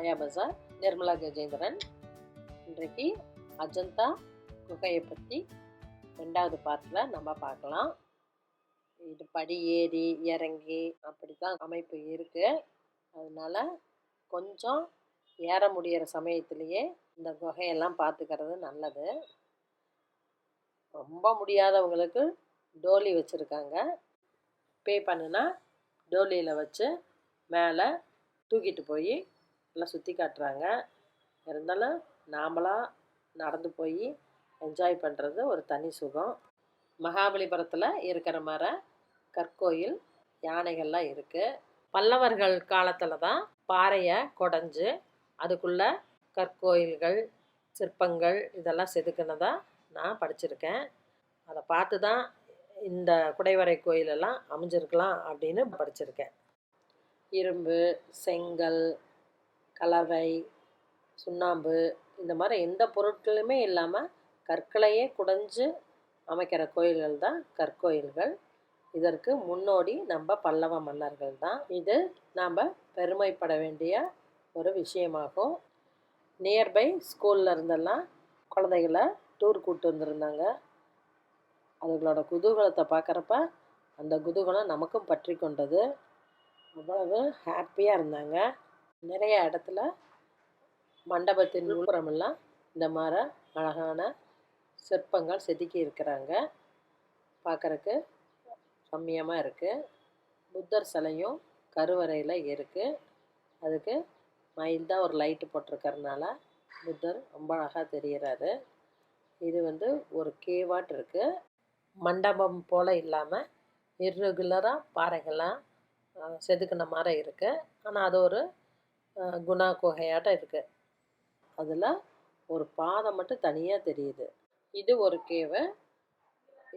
மாயா பஜார், நிர்மலா கஜேந்திரன். இன்றைக்கு அஜந்தா குகையை பற்றி 2வது பார்ட்டில் நம்ம பார்க்கலாம். இது படி ஏறி இறங்கி அப்படி தான் அமைப்பு இருக்குது. அதனால் கொஞ்சம் ஏற முடிகிற சமயத்துலேயே இந்த குகையெல்லாம் பார்த்துக்கிறது நல்லது. ரொம்ப முடியாதவங்களுக்கு டோலி வச்சுருக்காங்க. பே பண்ணுனா டோலியில் வச்சு மேலே தூக்கிட்டு போய் எல்லாம் சுற்றி காட்டுறாங்க. இருந்தாலும் நாமளாக நடந்து போய் என்ஜாய் பண்ணுறது ஒரு தனி சுகம். மகாபலிபுரத்தில் இருக்கிற மாதிரி கற்கோயில் யானைகள்லாம் இருக்குது. பல்லவர்கள் காலத்தில் தான் பாறையை குடஞ்சி அதுக்குள்ளே கற்கோயில்கள் சிற்பங்கள் இதெல்லாம் செதுக்குனதாக நான் படிச்சிருக்கேன். அதை பார்த்து தான் இந்த குடைவரை கோயிலெல்லாம் அமைஞ்சிருக்கலாம் அப்படின்னு படிச்சிருக்கேன். இரும்பு, செங்கல், கலவை, சுண்ணாம்பு இந்த மாதிரி எந்த பொருட்களுமே இல்லாமல் கற்களையே குடைஞ்சு அமைக்கிற கோயில்கள் தான் கற்கோயில்கள். இதற்கு முன்னோடி நம்ம பல்லவ மன்னர்கள் தான். இது நாம் பெருமைப்பட வேண்டிய ஒரு விஷயமாகும். நியர்பை ஸ்கூலில் இருந்தெல்லாம் குழந்தைகளை டூர் கூப்பிட்டு வந்திருந்தாங்க. அதுகளோட குதூகலத்தை பார்க்குறப்ப அந்த குதூகலம் நமக்கும் பற்றி கொண்டது. அவ்வளவு ஹாப்பியாக இருந்தாங்க. நிறைய இடத்துல மண்டபத்தின் உள்புறமெல்லாம் இந்த மாதிரி அழகான சிற்பங்கள் செதுக்கி இருக்கிறாங்க. பார்க்குறக்கு ரம்மியமாக இருக்குது. புத்தர் சிலையும் கருவறையில் இருக்குது. அதுக்கு மைல்டாக ஒரு லைட்டு போட்டிருக்கறனால புத்தர் ரொம்ப அழகாக தெரிகிறாரு. இது ஒரு கேவாட் இருக்குது. மண்டபம் போல் இல்லாமல் இர்ரெகுலராக பாறைகள்லாம் செதுக்கின மாதிரி இருக்குது. ஆனால் அது ஒரு குணா குகையாட்டம் இருக்குது. அதில் ஒரு பாதை மட்டும் தனியாக தெரியுது. இது ஒரு கேவு.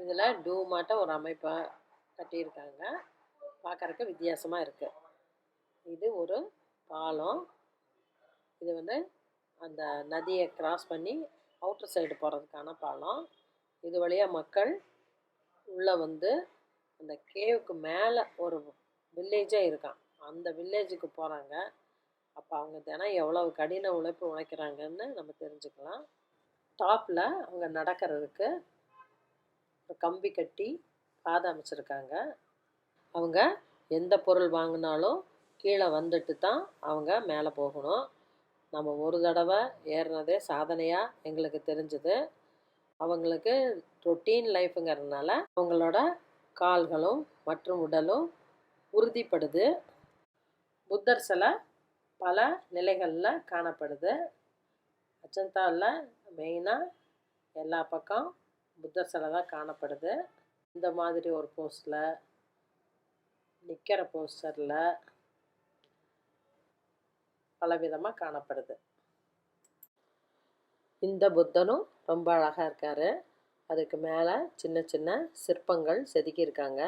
இதில் டூமாட்டம் ஒரு அமைப்பாக கட்டியிருக்காங்க. பார்க்குறக்கு வித்தியாசமாக இருக்குது. இது ஒரு பாலம். இது அந்த நதியை கிராஸ் பண்ணி அவுட்டர் சைடு போகிறதுக்கான பாலம். இது வழியாக மக்கள் உள்ளே அந்த கேவுக்கு மேலே ஒரு வில்லேஜே இருக்கான். அந்த வில்லேஜுக்கு போகிறாங்க. அப்போ அவங்க தினம் எவ்வளவு கடின உழைப்பு உழைக்கிறாங்கன்னு நம்ம தெரிஞ்சுக்கலாம். டாப்பில் அவங்க நடக்கிறதுக்கு ஒரு கம்பி கட்டி பாதை அமைச்சிருக்காங்க. அவங்க எந்த பொருள் வாங்கினாலும் கீழே வந்துட்டு தான் அவங்க மேலே போகணும். நம்ம ஒரு தடவை ஏறினதே சாதனையாக எங்களுக்கு தெரிஞ்சுது. அவங்களுக்கு ரொட்டீன் லைஃப்புங்கிறதுனால அவங்களோட கால்களும் மற்றும் உடலும் உறுதிப்படுது. புத்தர் சிலை பல நிலைகளில் காணப்படுது. அஜந்தாவில் மெயினாக எல்லா பக்கம் புத்தர் சிலை தான் காணப்படுது. இந்த மாதிரி ஒரு போஸ்டில் நிற்கிற போஸ்டரில் பலவிதமாக காணப்படுது. இந்த புத்தனும் ரொம்ப அழகாக இருக்கார். அதுக்கு மேலே சின்ன சின்ன சிற்பங்கள் செதுக்கியிருக்காங்க.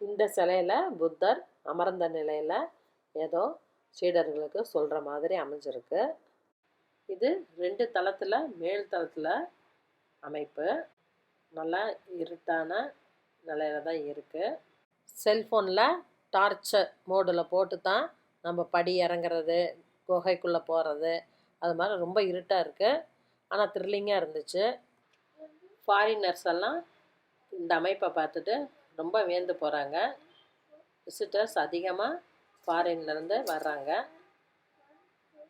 இந்த சிலையில் புத்தர் அமர்ந்த நிலையில் ஏதோ சீடர்களுக்கு சொல்கிற மாதிரி அமைஞ்சிருக்கு. இது 2 தளத்தில் மேல் தளத்தில் அமைப்பு. நல்லா இருட்டான நிலையில் தான் இருக்குது. செல்ஃபோனில் டார்ச்சர் மோடில் போட்டு தான் நம்ம படி இறங்குறது, குகைக்குள்ளே போகிறது, அது மாதிரி ரொம்ப இருட்டாக இருக்குது. ஆனால் த்ரில்லிங்காக இருந்துச்சு. ஃபாரினர்ஸ் எல்லாம் இந்த அமைப்பை பார்த்துட்டு ரொம்ப வியந்து போகிறாங்க. விசிட்டர்ஸ் அதிகமாக ஃபாரின்லேருந்து வர்றாங்க.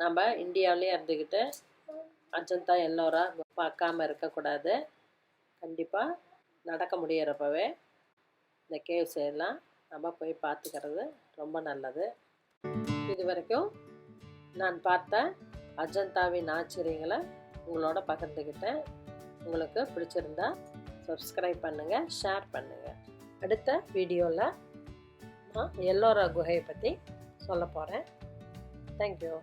நம்ம இந்தியாவிலே இருந்துக்கிட்டு அஜந்தா எல்லோரா பார்க்காம இருக்கக்கூடாது. கண்டிப்பாக நடக்க முடியிறப்பவே இந்த கேவ்ஸ் எல்லாம் நம்ம போய் பார்த்துக்கிறது ரொம்ப நல்லது. இது வரைக்கும் நான் பார்த்த அஜந்தாவின் ஆச்சரியங்களை உங்களோட பகிர்ந்துக்கிட்டேன். உங்களுக்கு பிடிச்சிருந்தா சப்ஸ்கிரைப் பண்ணுங்கள், ஷேர் பண்ணுங்கள். அடுத்த வீடியோவில் நான் எல்லோரா குகையை பற்றி சொல்ல போகிறேன். தேங்க்யூ.